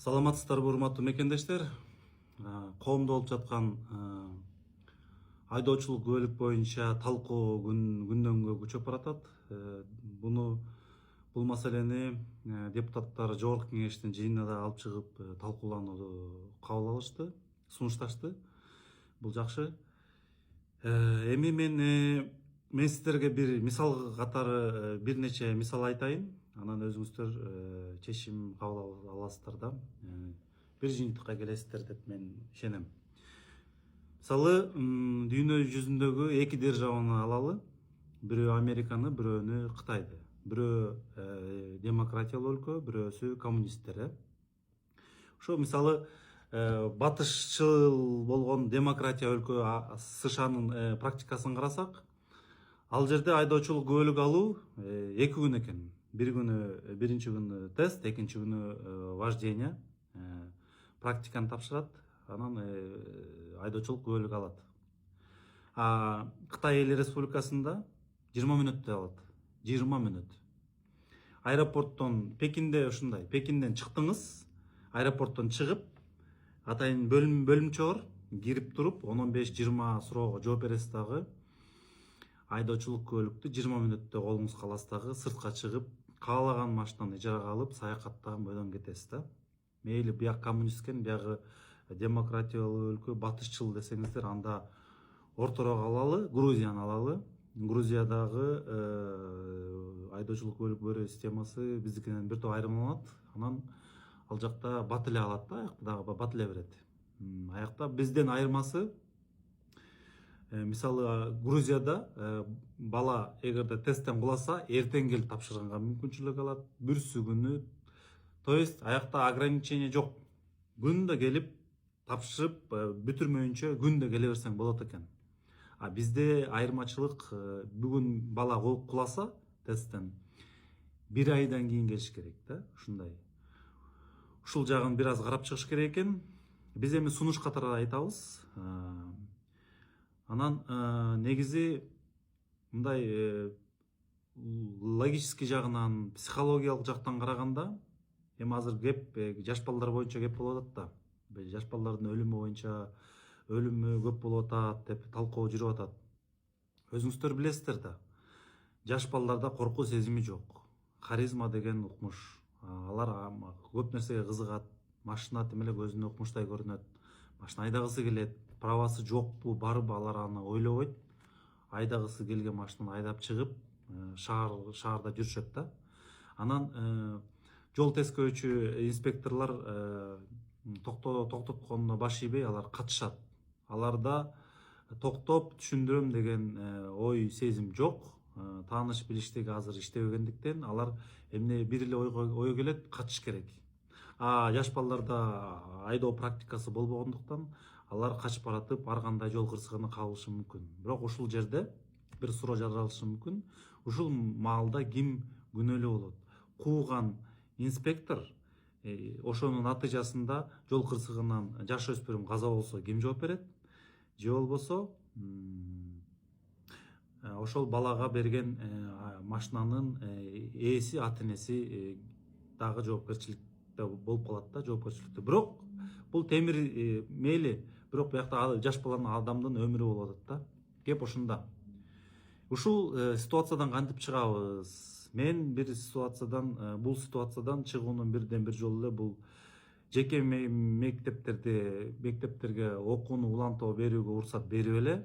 Саламатсыздарбы урматтуу мекендештер. Коомдо болуп жаткан айдоочулук күбөлүк боюнча талкуу күндөн күнгө күчөп баратат. Бул маселени депутаттар жогорку кеңештин жыйынына алып чыгып талкууланууну кабыл алышты, сунушташты. Бул жакшы. Эми мен сиздерге бир мисал катары бир нече мисал айтайын. Анан өзүңүздөр чечим кабыл аласыздар да. Бир жыйынтыкка келесиздер деп мен ишенем. Мисалы, дүйнө жүзүндөгү эки державаны алалы. Бирөө Американы, бирөөнү Кытайды. Бирөө демократиялуу өлкө, бирөөсү коммунисттер. Ошо мисалы батышчыл болгон демократия өлкө СШнын практикасын карасак, ал жерде айдоочулук күбөлүк алуу 2 күн экен. Биринчи күнү тест, экинчи күнү вождение, практиканы тапшырат, анан айдоочулук күбөлүк алат. Кытай Эл Республикасында 20 мүнөттө алат. 20 мүнөт. Аэропорттон Пекинден чыктыңыз, аэропорттон чыгып, атайын бөлүмчө бар, кирип туруп 15-20 суроого жооп бересиз дагы. Айдоочулук күбөлүктү 20 мүнөттө колуңузга аласыз дагы, сыртка чыгып, каалаган машинаны ижарага алып, саякаттаган бойдон кетесиз да. Мейли бияк коммунисткен, биягы демократиялуу өлкө, батышчыл десеңиздер, анда орторого алалы, Грузияны алалы. Грузиядагы айдоочулук күбөлүк берүү системасы биздикинен бир топ айырмаланат. Анан ал жакта бат эле алат да, аякта дагы бат эле берет. Аякта бизден айырмасы, мисалы Грузияда бала эгерде тесттен куласа, эртең келип тапшырганга мүмкүнчүлүк алат, бүрсү күнү. То есть аякта ограничение жок. Күндө келип тапшырып, бүтүрмөйүнчө күндө келе берсең болот экен. Бизде айырмачылык, бүгүн бала куласа тесттен 1 айдан кийин келиш керек да, ушундай. Ушул жагын бир аз карап чыгыш керек экен. Биз эми сунуш катары айтабыз. Анан негизи мындай логический жагынан, психологиялык жактан караганда, эми азыр кеп жаш балдар боюнча кеп болуп атат да. Жаш балдардын өлүмү боюнча өлүмү көп болуп атат деп талкуу жүрүп атат. Өзүңүздөр билесиздер да. Жаш балдарда коркуу сезими жок. Харизма деген укмуш. Алар көп нерсеге кызыгат. Машина тим эле көзүнө укмуштай көрүнөт. Машина айдагысы келет. Правасы жокпу, барбы, алар аны ойлобойт. Айдагысы келген машинаны айдап чыгып, шаарда жүрүшөт да. Анан жол тескөөчү инспекторлор токтотконуна баш ийбей, алар катышат. Аларда токтоп түшүндүрөм деген ой сезим жок. Тааныш билиштеги азыр иштебегендиктен алар эмне бир эле ой келет, катыш керек. Жаш балдарда айдоо практикасы болбогондуктан алар качып баратып, ар кандай жол кырсыгына кабылышы мүмкүн. Бирок ушул жерде бир суроо жаралышы мүмкүн. Ушул маалда ким күнөөлүү болот? Кууган инспектор, ошонун натыйжасында жол кырсыгынан жаш өспүрүм каза болсо ким жооп берет? Же болбосо ошол балага берген машинанын ээси, ата энеси дагы жоопкерчиликте болуп калат да, жоопкерчиликте. Бирок бул темир мейли, бирок биякта жаш баланын, адамдын өмүрү болуп атат да. Кеп ошондо. Ушул ситуациядан кантип чыгабыз? Мен бул ситуациядан чыгуунун бирден бир жолу эле бул жеке мектептерге окууну улантуу берүүгө уруксат берип эле,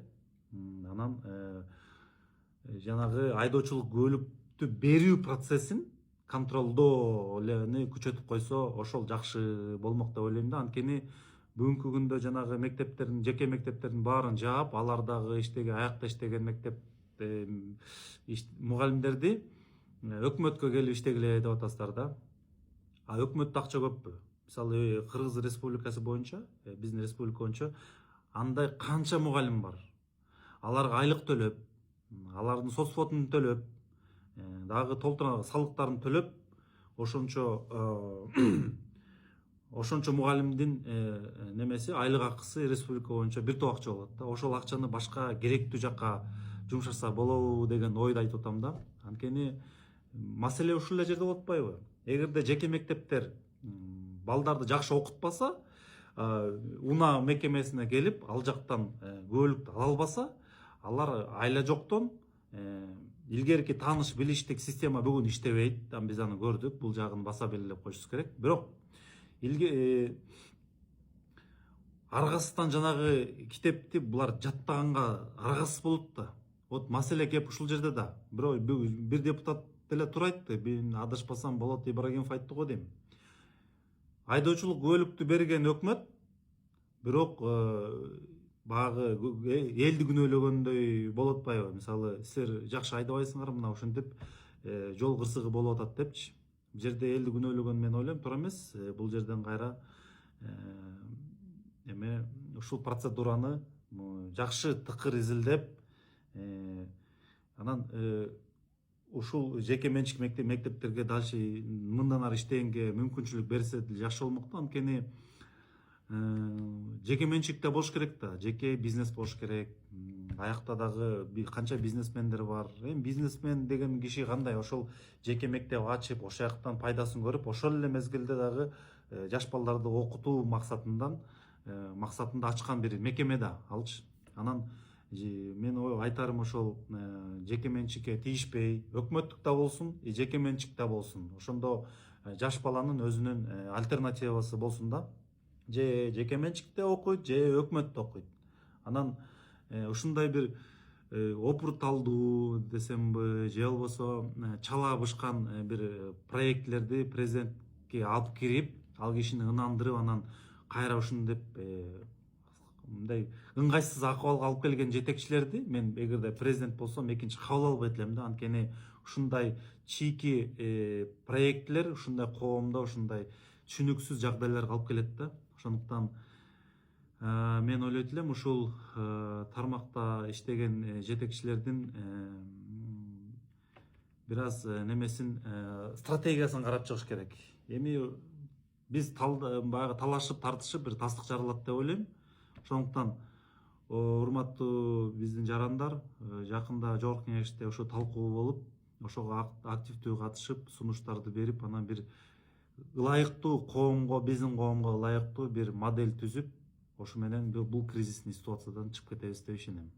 анан жанагы айдоочулук күбөлүктү берүү процессин контролдоо элени күчөтүп койсо, ошол жакшы болмок деп ойлойм да. Анткени бүгүнкү күндө жанагы мектептердин, жеке мектептердин баарын жаап, алардагы аякта иштеген мугалимдерди өкмөткө келип иштегиле деп атасыздар да. Өкмөттө акча көппү? Мисалы, Кыргыз Республикасы боюнча, биздин республика боюнча андай канча мугалим бар. Аларга айлык төлөп, алардын соцфотун төлөп, дагы толтура салыктарын төлөп, ошончо мугалимдин немеси, айлык акысы республика боюнча бир топ акча болот да. Ошол акчаны башка керектүү жакка жумшаса болобу деген ойду айтып атам да. Анткени маселе ушул эле жерде болуп атпайбы? Эгерде жеке мектептер балдарды жакшы окутпаса, унаа мекемесине келип ал жактан күбөлүктү ала албаса, алар айла жоктон илгерки тааныш билиштик система бүгүн иштебейт. Биз аны көрдүк, бул жагын баса белгилеп коюшубуз керек. Бирок аргасыздан жанагы китепти булар жаттаганга аргасыз болот да. Вот маселе кеп ушул жерде да. Бир депутат деле туура айтты. Мен адашпасам Болот Ибрагимов айтты го дейм. Айдоочулук күбөлүктү берген өкмөт, бирок баягы элди күнөөлөгөндөй болуп атпайбы? Мисалы, силер жакшы айдабайсыңар, мына ошентип жол кырсыгы болуп атат депчи. Бул жерде элди күнөөлөгөн мен ойлойм туура эмес. Бул жерден кайра ушул процедураны жакшы тыкыр изилдеп, анан ушул жеке менчик мектептерге дальше мындан ары иштегенге мүмкүнчүлүк берсе жакшы болмок да. Анткени жеке менчик да болуш керек да, жеке бизнес болуш керек. Аякта дагы канча бизнесмендер бар. Бизнесмен деген киши кандай? Ошол жеке мектеп ачып, ошол жактан пайдасын көрүп, ошол эле мезгилде дагы жаш балдарды окутуу максатында ачкан бир мекеме да алчы. Анан мен айтарым ошол жеке менчикке тийишпей, өкмөттүк да болсун, жеке менчик да болсун. Ошондо жаш баланын өзүнүн альтернативасы болсун да. Же жеке менчикте окуйт, же өкмөттө окуйт. Анан ушундай бир опурталдуу десемби, же болбосо чала бышкан бир проектлерди президентке алып кирип, ал кишини ынандырып, анан кайра ушинтип мындай ыңгайсыз акыбалга алып келген жетекчилерди мен эгерде президент болсом экинчи кабыл албайт элем да. Анткени ушундай чийки проектлер ушундай коомдо ушундай түшүнүксүз жагдайларга алып келет да. Ошондуктан мен ойлойт элем ушул тармакта иштеген жетекчилердин бир аз немесин, стратегиясын карап чыгыш керек. Эми биз баягы талашып тартышып бир тастык жарылат деп ойлойм. Ошондуктан урматтуу биздин жарандар, жакында жогорку кеңеште ошо талкуу болуп, ошого активдүү катышып, сунуштарды берип, анан бир ылайыктуу коомго, биздин коомго ылайыктуу бир модель түзүп, ошо менен бул кризистин ситуациядан чыгып кетебиз деп ишенем.